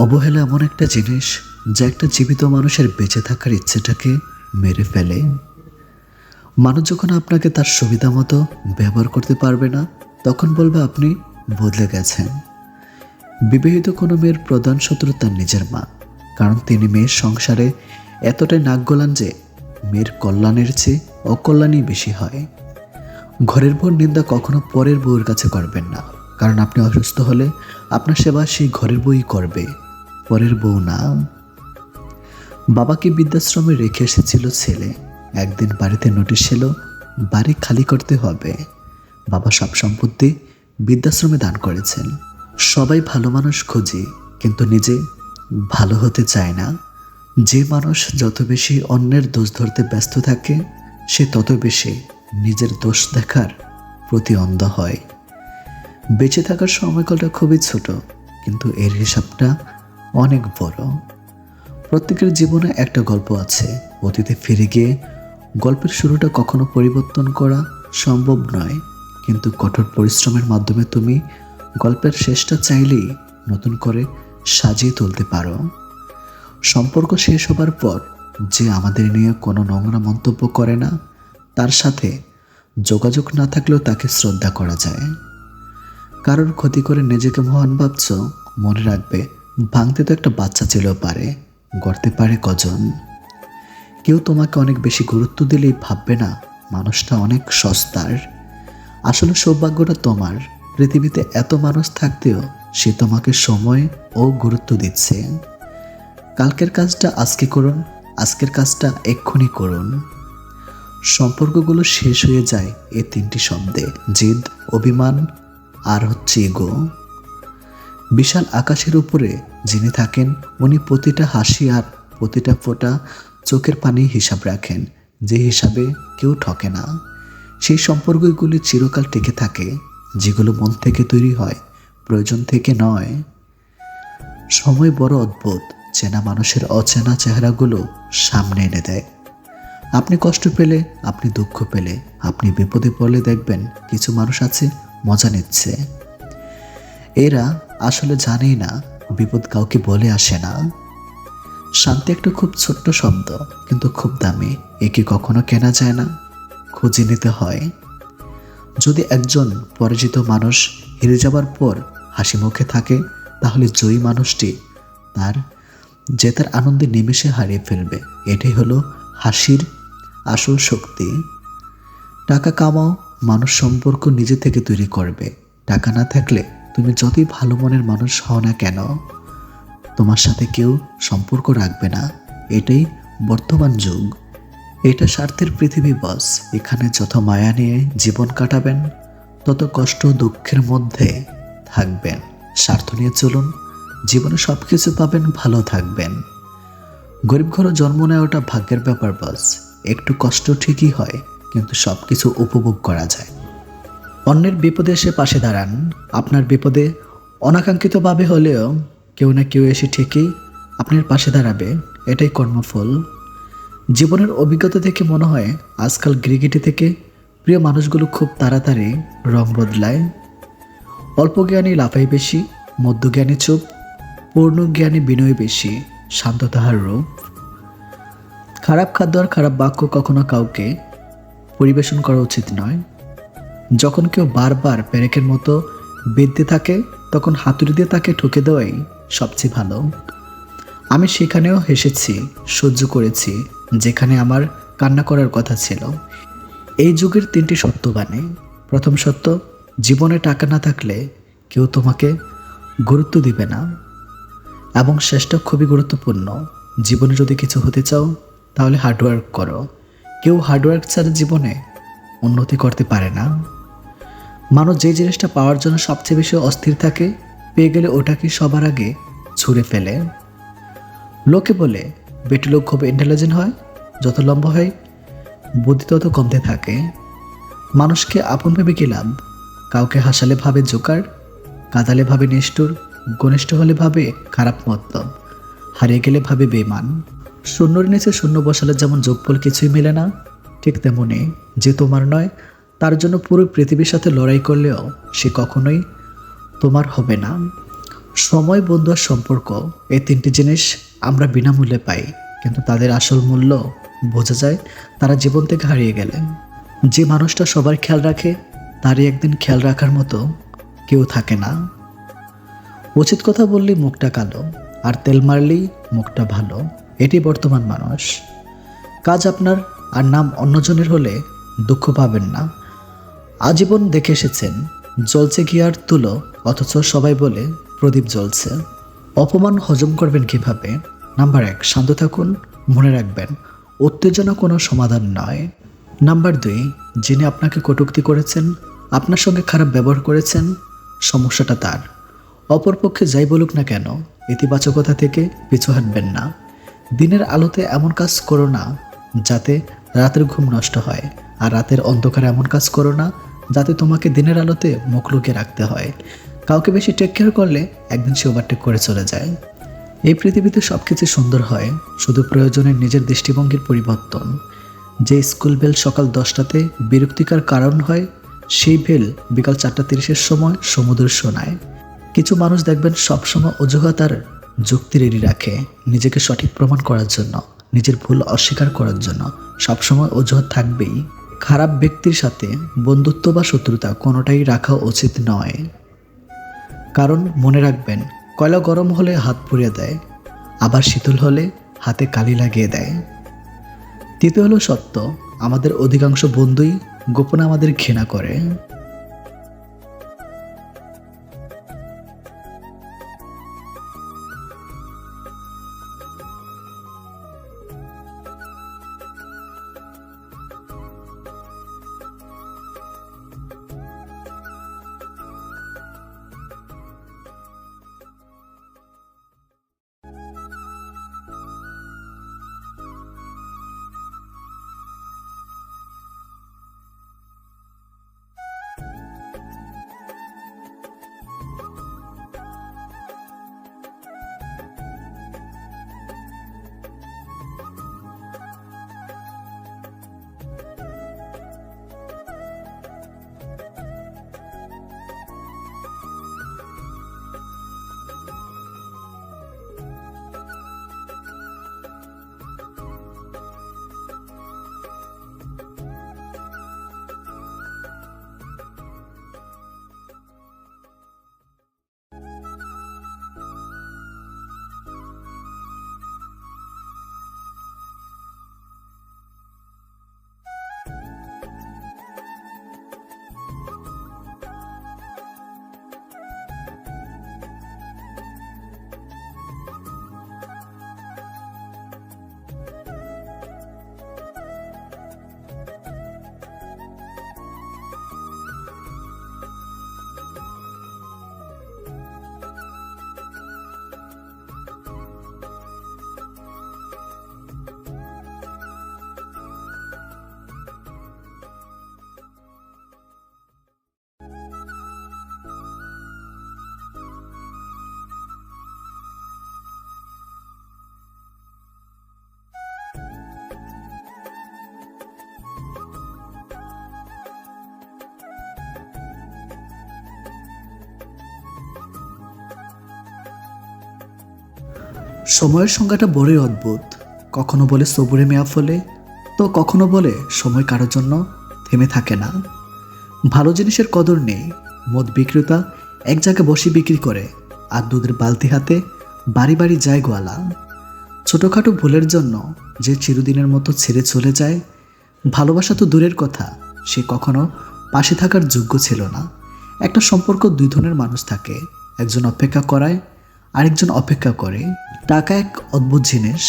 অবহেলা এমন একটা জিনিস যা একটা জীবিত মানুষের বেঁচে থাকার ইচ্ছেটাকে মেরে ফেলে। মানুষ যখন আপনাকে তার সুবিধা মতো ব্যবহার করতে পারবে না, তখন বলবে আপনি বদলে গেছেন। বিবাহিত কোনো মেয়ের প্রধান শত্রু তার নিজের মা, কারণ তিনি মেয়ের সংসারে এতটাই নাক গলান যে মেয়ের কল্যাণের চেয়ে অকল্যাণই বেশি হয়। ঘরের বউর নিন্দা কখনো পরের বউয়ের কাছে করবেন না, কারণ আপনি অসুস্থ হলে আপনার সেবা সেই ঘরের বউই করবে, পরের বউ না। বাবাকে বৃদ্ধাশ্রমে রেখে এসেছিল ছেলে। একদিন বাড়িতে নোটিশ এলো, বাড়ি খালি করতে হবে। বাবা সব সম্পত্তি বৃদ্ধাশ্রমে দান করেছেন। সবাই ভালো মানুষ খোঁজে, কিন্তু নিজে ভালো হতে চায় না। যে মানুষ যত বেশি অন্যের দোষ ধরতে ব্যস্ত থাকে, সে তত বেশি নিজের দোষ দেখার প্রতি অন্ধ হয়। বেঁচে থাকার সময়কালটা খুবই ছোট, কিন্তু এর হিসাবটা অনেক বড়। প্রত্যেকের জীবনে একটা গল্প আছে। অতীতে ফিরে গিয়ে গল্পের শুরুটা কখনো পরিবর্তন করা সম্ভব নয়, কিন্তু কঠোর পরিশ্রমের মাধ্যমে তুমি গল্পের শেষটা চাইলেই নতুন করে সাজিয়ে তুলতে পারো। সম্পর্ক শেষ হবার পর যে আমাদের নিয়ে কোনো নোংরা মন্তব্য করে না, তার সাথে যোগাযোগ না থাকলেও তাকে শ্রদ্ধা করা যায়। কারোর ক্ষতি করে নিজেকে মহান ভাবছ, মনে রাখবে ভাঙতে তো একটা বাচ্চা ছেলেও পারে, গড়তে পারে কজন। কেউ তোমাকে অনেক বেশি গুরুত্ব দিলেই ভাববে না মানুষটা অনেক সস্তার। আসলে সৌভাগ্যটা তোমার, পৃথিবীতে এত মানুষ থাকতেও সে তোমাকে সময় ও গুরুত্ব দিচ্ছে। কালকের কাজটা আজকে করুন, আজকের কাজটা এক্ষুনি করুন। সম্পর্কগুলো শেষ হয়ে যায় এই তিনটি শব্দে: জিদ, অভিমান আর হচ্ছে ইগো। বিশাল আকাশের উপরে যিনি থাকেন, উনি প্রতিটা হাসি আর প্রতিটা ফোঁটা চোখের পানি হিসাব রাখেন, যে হিসাবে কেউ ঠকে না। সেই সম্পর্কগুলি চিরকাল টিকে থাকে, যেগুলো মন থেকে তৈরি হয়, প্রয়োজন থেকে নয়। সময় বড় অদ্ভুত, চেনা মানুষের অচেনা চেহারাগুলো সামনে এনে দেয়। আপনি কষ্ট পেলে, আপনি দুঃখ পেলে, আপনি বিপদে পড়লে দেখবেন কিছু মানুষ আছে মজা নিচ্ছে। এরা আসলে জানেই না বিপদ কাউকে বলে আসে না। শান্তি একটা খুব ছোট্ট শব্দ, কিন্তু খুব দামি। একে কখনো কেনা যায় না, খুঁজে নিতে হয়। যদি একজন পরিচিত মানুষ হেরে যাবার পর হাসি মুখে থাকে, তাহলে জয়ী মানুষটি তার জেতার আনন্দে নিমেষে হারিয়ে ফেলবে। এটাই হলো হাসির আসল শক্তি। টাকা কামাও, মানুষ সম্পর্ক নিজে থেকে তৈরি করবে। টাকা না থাকলে তুমি যতই ভালো মনের মানুষ হও না কেন, তোমার সাথে কেউ সম্পর্ক রাখবে না। এটাই বর্তমান যুগ। এটা স্বার্থের পৃথিবী বস। এখানে যত মায়া নিয়ে জীবন কাটাবেন, তত কষ্ট দুঃখের মধ্যে থাকবেন। স্বার্থ নিয়ে চলুন, জীবনে সব কিছু পাবেন, ভালো থাকবেন। গরিব ঘরে জন্ম নেওয়াটা ভাগ্যের ব্যাপার বস। একটু কষ্ট ঠিকই হয়, কিন্তু সব কিছু উপভোগ করা যায়। অন্যের বিপদে এসে পাশে দাঁড়ান। আপনার বিপদে অনাকাঙ্ক্ষিতভাবে হলেও কেউ না কেউ এসে ঠিকই আপনার পাশে দাঁড়াবে। এটাই কর্মফল। জীবনের অভিজ্ঞতা থেকে মনে হয় আজকাল গিরগিটি থেকে প্রিয় মানুষগুলো খুব তাড়াতাড়ি রং বদলায়। অল্প জ্ঞানী লাফাই বেশি, মধ্যজ্ঞানী চুপ, পূর্ণ জ্ঞানী বিনয় বেশি, শান্ত তাহার রূপ। খারাপ খাদ্য আর খারাপ বাক্য কখনো কাউকে পরিবেশন করা উচিত নয়। যখন কেউ বারবার পেরেকের মতো বেঁধতে থাকে, তখন হাতুড়ি দিয়ে তাকে ঠুকে দেওয়াই সবচেয়ে ভালো। আমি সেখানেও হেসেছি, সহ্য করেছি, যেখানে আমার কান্না করার কথা ছিল। এই যুগের তিনটি সত্যবাণী। প্রথম সত্য, জীবনে টাকা না থাকলে কেউ তোমাকে গুরুত্ব দিবে না। এবং শেষটা খুবই গুরুত্বপূর্ণ, জীবনে যদি কিছু হতে চাও তাহলে হার্ডওয়ার্ক করো। কেউ হার্ডওয়ার্ক ছাড়া জীবনে উন্নতি করতে পারে না। মানুষ যে জিনিসটা পাওয়ার জন্য সবচেয়ে বেশি অস্থির থাকে, পেয়ে গেলে ওটাকে সবার আগে ছুঁড়ে ফেলে। লোকে বলে বেটি লোক খুব ইন্টেলিজেন্ট হয়, যত লম্বা হয় বুদ্ধি তত কমতে থাকে। মানুষকে আপন ভেবে কি লাভ? কাউকে হাসালে ভাবে জোকার, কাঁদালে ভাবে নিষ্ঠুর, ঘনিষ্ঠ হলে ভাবে খারাপ মতলব, হারিয়ে গেলে ভাবে বেমান। শূন্যর নিচে শূন্য বসালে যেমন যোগফল কিছুই মেলে না, ঠিক তেমনি যে তোমার নয় তার জন্য পুরো পৃথিবীর সাথে লড়াই করলেও সে কখনোই তোমার হবে না। সময়, বন্ধু আর সম্পর্ক, এই তিনটি জিনিস আমরা বিনামূল্যে পাই, কিন্তু তাদের আসল মূল্য বোঝা যায় তারা জীবন থেকে হারিয়ে গেলে। যে মানুষটা সবার খেয়াল রাখে তারই একদিন খেয়াল রাখার মতো কেউ থাকে না। উচিত কথা বললেই মুখটা কালো, আর তেল মারলেই মুখটা ভালো, এটি বর্তমান মানুষ। কাজ আপনার আর নাম অন্যজনের হলে দুঃখ পাবেন না। আজীবন দেখে এসেছেন জ্বলছে ঘিয়ার তুলো, অথচ সবাই বলে প্রদীপ জ্বলছে। অপমান হজম করবেন কিভাবে? নাম্বার 1, শান্ত থাকুন। মনে রাখবেন, উত্তেজনা কোনো সমাধান নয়। নাম্বার 2, যিনি আপনাকে কটূক্তি করেছেন, আপনার সঙ্গে খারাপ ব্যবহার করেছেন, সমস্যাটা তার। অপরপক্ষে যাই বলুক না কেন, ইতিবাচকতা থেকে পিছু হাঁটবেন না। দিনের আলোতে এমন কাজ করো না যাতে রাতের ঘুম নষ্ট হয়, আর রাতের অন্ধকারে এমন কাজ করো না যাতে তোমাকে দিনের আলোতে মুখ লুকিয়ে রাখতে হয়। কাউকে বেশি টেক কেয়ার করলে একদিন সে ওভারটেক করে চলে যায়। এই পৃথিবীতে সব কিছু সুন্দর হয়, শুধু প্রয়োজনে নিজের দৃষ্টিভঙ্গির পরিবর্তন। যে স্কুল বেল সকাল 10টাতে বিরক্তিকর কারণ হয়, সেই বেল বিকাল 4:30-এর সময় সমুদ্র শোনায়। কিছু মানুষ দেখবেন সবসময় অজুহাত আর যুক্তি রেডি রাখে, নিজেকে সঠিক প্রমাণ করার জন্য, নিজের ভুল অস্বীকার করার জন্য সবসময় অজুহাত থাকবেই। খারাপ ব্যক্তির সাথে বন্ধুত্ব বা শত্রুতা কোনোটাই রাখা উচিত নয়, কারণ মনে রাখবেন, কয়লা গরম হলে হাত পুড়িয়ে দেয়, আবার শীতল হলে হাতে কালি লাগিয়ে দেয়। তৃতীয় হলো সত্য, আমাদের অধিকাংশ বন্ধুই গোপনে আমাদের ঘৃণা করে। সময়ের সংজ্ঞাটা বড়ই অদ্ভুত। কখনো বলে সবুরে মেয়া ফলে, তো কখনো বলে সময় কারোর জন্য থেমে থাকে না। ভালো জিনিসের কদর নেই। মদ বিক্রেতা এক জায়গায় বসে বিক্রি করে, আর দুধের বালতি হাতে বাড়ি বাড়ি যায় গোয়ালা। ছোটোখাটো ভুলের জন্য যে চিরদিনের মতো ছেড়ে চলে যায়, ভালোবাসা তো দূরের কথা, সে কখনো পাশে থাকার যোগ্য ছিল না। একটা সম্পর্ক দুই ধরনের মানুষ থাকে, একজন অপেক্ষা করায়, আরেকজন অপেক্ষা করে। টাকা এক অদ্ভুত জিনিস,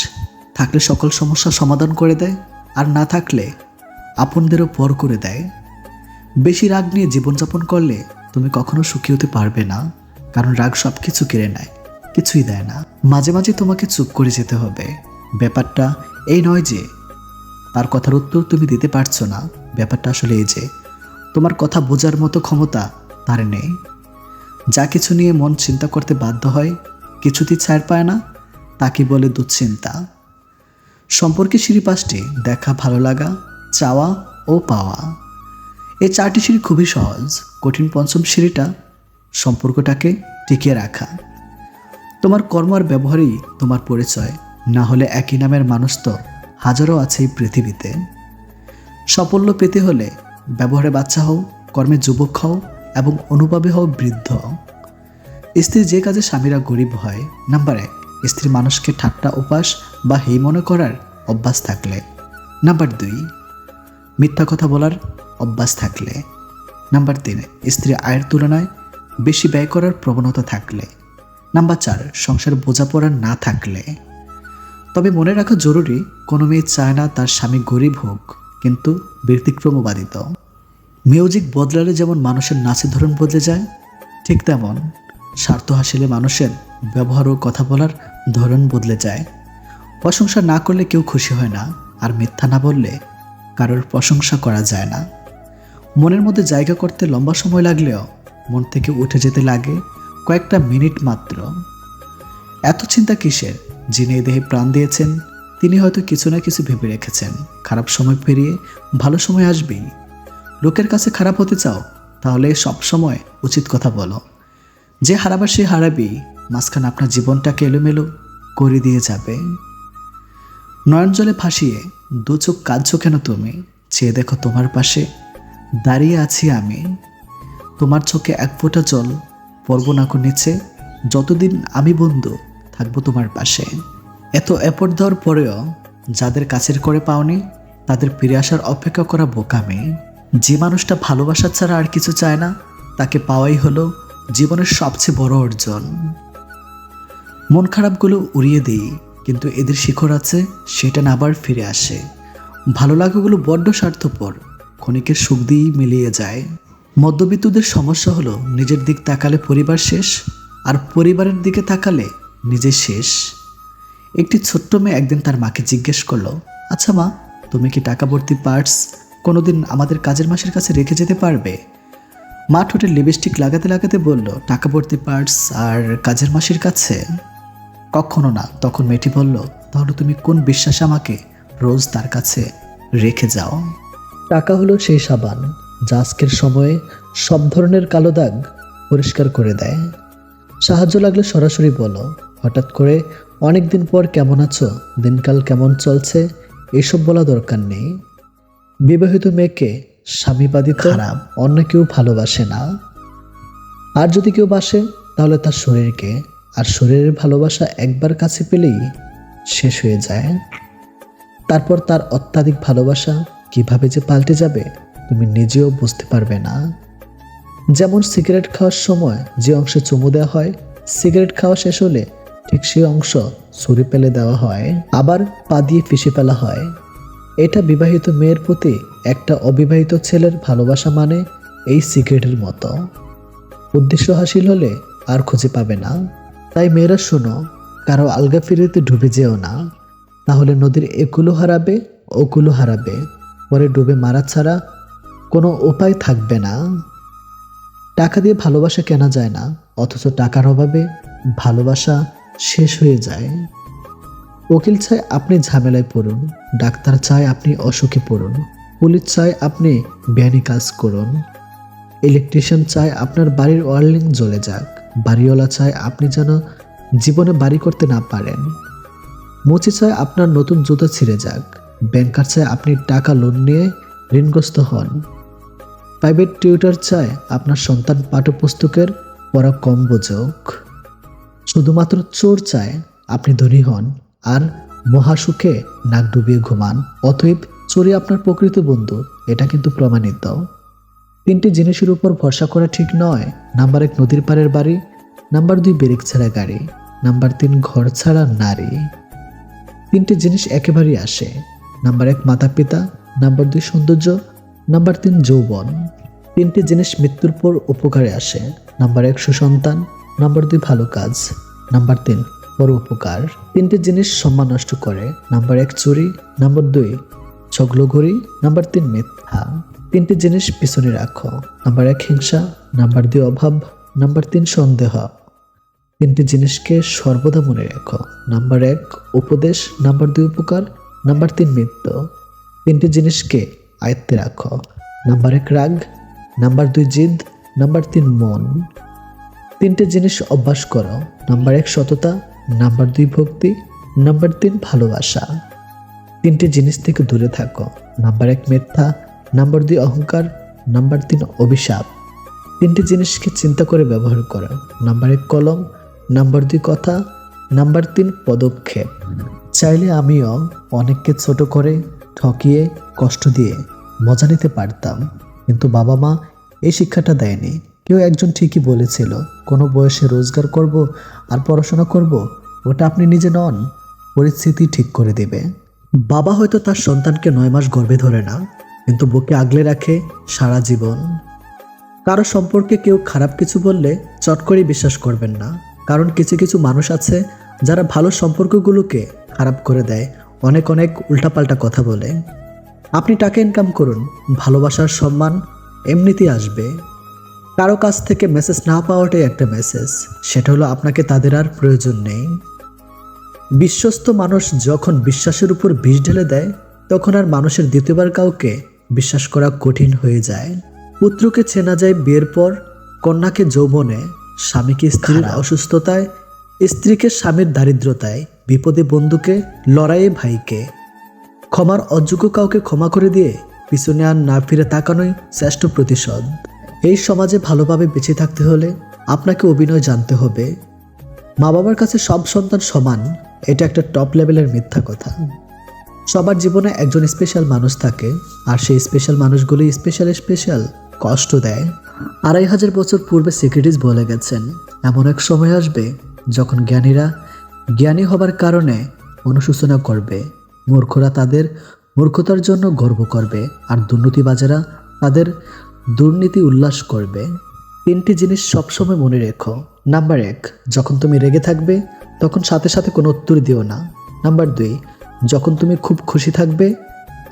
থাকলে সকল সমস্যা সমাধান করে দেয়, আর না থাকলে আপনদেরও পর করে দেয়। বেশি রাগ নিয়ে জীবনযাপন করলে তুমি কখনো সুখী হতে পারবে না, কারণ রাগ সব কিছু কেড়ে নেয়, কিছুই দেয় না। মাঝে মাঝে তোমাকে চুপ করে যেতে হবে। ব্যাপারটা এই নয় যে তার কথার উত্তর তুমি দিতে পারছো না, ব্যাপারটা আসলে এই যে তোমার কথা বোঝার মতো ক্ষমতা তার নেই। যা কিছু নিয়ে মন চিন্তা করতে বাধ্য হয়, কিছুতেই ছাড় পায় না, তাকে বলে দুশ্চিন্তা। সম্পর্কে সিঁড়ি 5টি: দেখা, ভালো লাগা, চাওয়া ও পাওয়া। এই 4টি সিঁড়ি খুবই সহজ, কঠিন 5ম সিঁড়িটা সম্পর্কটাকে টিকিয়ে রাখা। তোমার কর্ম আর ব্যবহারই তোমার পরিচয়, না হলে একই নামের মানুষ তো হাজারো আছে এই পৃথিবীতে। সাফল্য পেতে হলে ব্যবহারে বাচ্চা হও, কর্মে যুবক হও এবং অনুভবে হও বৃদ্ধ। স্ত্রী যে কাজে স্বামীরা গরিব হয়, নাম্বার 1, স্ত্রী মানুষকে ঠাট্টা উপাস বা হেই মনে করার অভ্যাস থাকলে। নাম্বার 2, মিথ্যা কথা বলার অভ্যাস থাকলে। নাম্বার 3, স্ত্রী আয়ের তুলনায় বেশি ব্যয় করার প্রবণতা থাকলে। নাম্বার 4, সংসার বোঝাপড়া না থাকলে। তবে মনে রাখা জরুরি, কোনো মেয়ে চায় না তার স্বামী গরিব হোক, কিন্তু ব্যতিক্রমবাদিত। মিউজিক বদলালে যেমন মানুষের নাচের ধরন বদলে যায়, ঠিক তেমন স্বার্থ হাসিলে মানুষের ব্যবহার ও কথা বলার ধরন বদলে যায়। প্রশংসা না করলে কেউ খুশি হয় না, আর মিথ্যা না বললে কারোর প্রশংসা করা যায় না। মনের মধ্যে জায়গা করতে লম্বা সময় লাগলেও মন থেকে উঠে যেতে লাগে কয়েকটা মিনিট মাত্র। এত চিন্তা কিসের? যিনি এই দেহে প্রাণ দিয়েছেন তিনি হয়তো কিছু না কিছু ভেবে রেখেছেন। খারাপ সময় পেরিয়ে ভালো সময় আসবেই। লোকের কাছে খারাপ হতে চাও, তাহলে সব সময় উচিত কথা বলো। যে হারাবার সে হারাবি, মাঝখানে আপনার জীবনটাকে এলোমেলো করে দিয়ে যাবে। নয়ন জলে ভাসিয়ে দু চোখ কাঁদছো কেন তুমি? চেয়ে দেখো তোমার পাশে দাঁড়িয়ে আছি আমি। তোমার চোখে এক ফোঁটা জল পড়ব না কো নিচে, যতদিন আমি বন্ধু থাকবো তোমার পাশে। এত এফোর্ট দেওয়ার পরেও যাদের কাছের করে পাওনি, তাদের ফিরে আসার অপেক্ষা করা বোকামি। যে মানুষটা ভালোবাসা ছাড়া আর কিছু চায় না, তাকে পাওয়াই হলো জীবনের সবচেয়ে বড় অর্জন। মন খারাপগুলো উড়িয়ে দিই, কিন্তু এদের শিখর আছে, সেটা না আবার ফিরে আসে। ভালো লাগাগুলো বড্ড স্বার্থপর, ক্ষণিকের সুখ দিয়েই মিলিয়ে যায়। মধ্যবিত্তদের সমস্যা হলো নিজের দিক তাকালে পরিবার শেষ, আর পরিবারের দিকে তাকালে নিজে শেষ। একটি ছোট্ট মেয়ে একদিন তার মাকে জিজ্ঞেস করলো, আচ্ছা মা, তুমি কি টাকা ভর্তি পার্টস কোনোদিন আমাদের কাজের মাসের কাছে রেখে যেতে পারবে? মা ঠোঁটে লিপস্টিক লাগাতে লাগাতে বলল, টাকা ভর্তি পার্টস আর কাজের মাসির কাছে? কখনো না। তখন মেয়েটি বলল, তাহলে তুমি কোন বিশ্বাসে আমাকে রোজ তার কাছে রেখে যাও? টাকা হলো সেই সাবান যা আজকের সময়ে সব ধরনের কালো দাগ পরিষ্কার করে দেয়। সাহায্য লাগলে সরাসরি বলো। হঠাৎ করে অনেক দিন পর কেমন আছো, দিনকাল কেমন চলছে, এসব বলা দরকার নেই। বিবাহিত মেয়েকে স্বামীবাদী খারাপ, অন্য কেউ ভালোবাসে না। আর যদি কেউ বাসে তাহলে তার শরীরকে, আর শরীরের ভালোবাসা একবার কাছে পেলেই শেষ হয়ে যায়। তারপর তার অত্যাধিক ভালোবাসা কিভাবে যে পাল্টে যাবে তুমি নিজেও বুঝতে পারবে না। যেমন সিগারেট খাওয়ার সময় যে অংশে চুমু দেওয়া হয়, সিগারেট খাওয়া শেষ হলে ঠিক সেই অংশ ছুরি ফেলে দেওয়া হয়, আবার পা দিয়ে ফিসে ফেলা হয়। এটা বিবাহিত মেয়ের প্রতি একটা অবিবাহিত ছেলের ভালোবাসা, মানে এই সিগারেটের মতো। উদ্দেশ্য হাসিল হলে আর খুঁজে পাবে না। তাই মেয়েরা শোনো, কারো আলগা ফিরিতে ডুবে যেও না, তাহলে নদীর একুলো হারাবে, ওকুলো হারাবে, পরে ডুবে মারা ছাড়া কোনো উপায় থাকবে না। টাকা দিয়ে ভালোবাসা কেনা যায় না, অথচ টাকার অভাবে ভালোবাসা শেষ হয়ে যায়। উকিল চায় আপনি ঝামেলায় পড়ুন, ডাক্তার চায় আপনি অসুখে পড়ুন, পুলিশ চায় আপনি বেআইনি কাজ করুন, ইলেকট্রিশিয়ান চায় আপনার বাড়ির ওয়ারলিং জ্বলে যাক, বাড়িওয়ালা চায় আপনি যেন জীবনে বাড়ি করতে না পারেন, মুচি চায় আপনার নতুন জুতো ছিঁড়ে যাক, ব্যাংকার চায় আপনি টাকা লোন নিয়ে ঋণগ্রস্ত হন, প্রাইভেট টিউটর চায় আপনার সন্তান পাঠ্যপুস্তকের পড়া কম বোঝুক, শুধুমাত্র চোর চায় আপনি ধনী হন আর মহাসুখে নাক ডুবিয়ে ঘুমান। অতএব চোরই আপনার প্রকৃত বন্ধু, এটা কিন্তু প্রমাণিত। 3টি জিনিসের উপর ভরসা করা ঠিক নয়। নাম্বার 1, নদীর পাড়ের বাড়ি। নাম্বার 2, ব্রেক ছাড়া গাড়ি। নাম্বার 3, ঘর ছাড়া নারী। 3টি জিনিস একেবারেই আসে। নাম্বার 1, মাতা পিতা। নাম্বার 2, সৌন্দর্য। নাম্বার 3, যৌবন। 3টি জিনিস মৃত্যুর পর উপকারে আসে। নাম্বার 1, সুসন্তান। নাম্বার 2, ভালো কাজ। নাম্বার 3, পর উপকার। 3টি জিনিস সম্মান নষ্ট করে। নাম্বার 1, চুরি। নাম্বার 2, চগলঘড়ি। নাম্বার 3, মিথ্যা। 3টি জিনিস পিছনে রাখো। নাম্বার 1, হিংসা। নাম্বার 2, অভাব। নাম্বার 3, সন্দেহ। 3টি জিনিসকে সর্বদা মনে রাখো। নাম্বার 1, উপদেশ। নাম্বার 2, উপকার। নাম্বার 3, মৃত্যু। 3টি জিনিসকে আয়ত্তে রাখো। নাম্বার 1, রাগ। নাম্বার 2, জিদ। নাম্বার 3, মন। তিনটে জিনিস অভ্যাস করো। নাম্বার 1 সততা, নাম্বার 2 ভক্তি, নাম্বার 3 ভালোবাসা। তিনটে জিনিস থেকে দূরে থাকো। নাম্বার 1 মিথ্যা, নাম্বার 2 অহংকার, নাম্বার 3 অভিশাপ। তিনটে জিনিসকে চিন্তা করে ব্যবহার করো। নাম্বার 1 কলম, নাম্বার 2 কথা, নাম্বার 3 পদক্ষেপ। চাইলে আমিও অনেককে ছোট করে, ঠকিয়ে, কষ্ট দিয়ে মজা নিতে পারতাম, কিন্তু বাবা মা এই শিক্ষাটা দেয়নি। কেউ একজন ঠিকই বলেছিল, কোনো বয়সে রোজগার করব আর পড়াশোনা করব, ওটা আপনি নিজে নন, পরিস্থিতি ঠিক করে দেবে। বাবা হয়তো তার সন্তানকে 9 মাস গর্ভে ধরে না, কিন্তু বুকে আগলে রাখে সারা জীবন। কারো সম্পর্কে কেউ খারাপ কিছু বললে চট করে বিশ্বাস করবেন না, কারণ কিছু কিছু মানুষ আছে যারা ভালো সম্পর্কগুলোকে খারাপ করে দেয়, অনেক অনেক উল্টাপাল্টা কথা বলে। আপনি টাকা ইনকাম করুন, ভালোবাসার সম্মান এমনিতেই আসবে। কারো কাছ থেকে মেসেজ না পাওয়াটাই একটা মেসেজ, সেটা হলো আপনাকে তাদের আর প্রয়োজন নেই। বিশ্বস্ত মানুষ যখন বিশ্বাসের উপর বিষ ঢেলে দেয়, তখন আর মানুষের দ্বিতীয়বার কাউকে বিশ্বাস করা কঠিন হয়ে যায়। পুত্রকে চেনা যায় বিয়ের পর, কন্যাকে যৌবনে, স্বামীকে স্ত্রীর অসুস্থতায়, স্ত্রীকে স্বামীর দারিদ্রতায়, বিপদে বন্ধুকে, লড়াইয়ে ভাইকে। ক্ষমার অযোগ্য কাউকে ক্ষমা করে দিয়ে পিছনে আর না ফিরে তাকানোই শ্রেষ্ঠ প্রতিশোধ। এই সমাজে ভালোভাবে বেঁচে থাকতে হলে আপনাকে অভিনয় জানতে হবে। মা বাবার কাছে সব সন্তান সমান, এটা একটা টপ লেভেলের মিথ্যা কথা। সবার জীবনে একজন স্পেশাল মানুষ থাকে, আর সেই স্পেশাল মানুষগুলি স্পেশাল কষ্ট দেয়। 2500 বছর পূর্বে সক্রেটিস বলে গেছেন, এমন এক সময় আসবে যখন জ্ঞানীরা জ্ঞানী হবার কারণে অনুশোচনা করবে, মূর্খরা তাদের মূর্খতার জন্য গর্ব করবে, আর দুর্নীতিবাজেরা তাদের দুর্নীতি উল্লাস করবে। তিনটি জিনিস সবসময় মনে রেখো। নাম্বার 1, যখন তুমি রেগে থাকবে তখন সাথে সাথে কোনো উত্তর দিও না। নাম্বার 2, যখন তুমি খুব খুশি থাকবে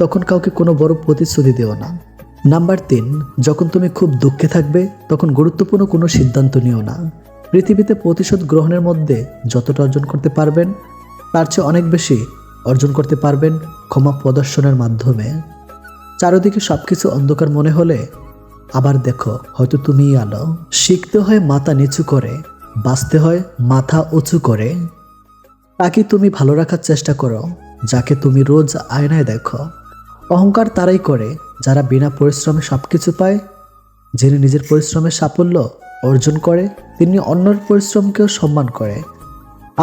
তখন কাউকে কোনো বড় প্রতিশ্রুতি দিও না। নাম্বার 3, যখন তুমি খুব দুঃখে থাকবে তখন গুরুত্বপূর্ণ কোনো সিদ্ধান্ত নিও না। পৃথিবীতে প্রতিশোধ গ্রহণের মধ্যে যতটা অর্জন করতে পারবেন, তার চেয়ে অনেক বেশি অর্জন করতে পারবেন ক্ষমা প্রদর্শনের মাধ্যমে। চারিদিকে সবকিছু অন্ধকার মনে হলে আবার দেখো, হয়তো তুমিই আলো। শিখতে হয় মাথা নিচু করে, বাঁচতে হয় মাথা উঁচু করে। তাকে তুমি ভালো রাখার চেষ্টা করো যাকে তুমি রোজ আয়নায় দেখো। অহংকার তারাই করে যারা বিনা পরিশ্রমে সবকিছু পায়। যিনি নিজের পরিশ্রমের সাফল্য অর্জন করে, তিনি অন্যের পরিশ্রমকেও সম্মান করে।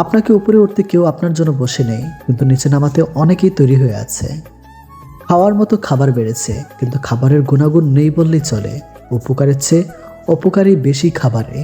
আপনাকে উপরে উঠতে কেউ আপনার জন্য বসে নেই, কিন্তু নিচে নামাতে অনেকেই তৈরি হয়ে আছে। খাওয়ার মতো খাবার বেড়েছে, কিন্তু খাবারের গুণাগুণ নেই বললেই চলে। উপকারের চেয়ে অপকারই বেশি খাবারে।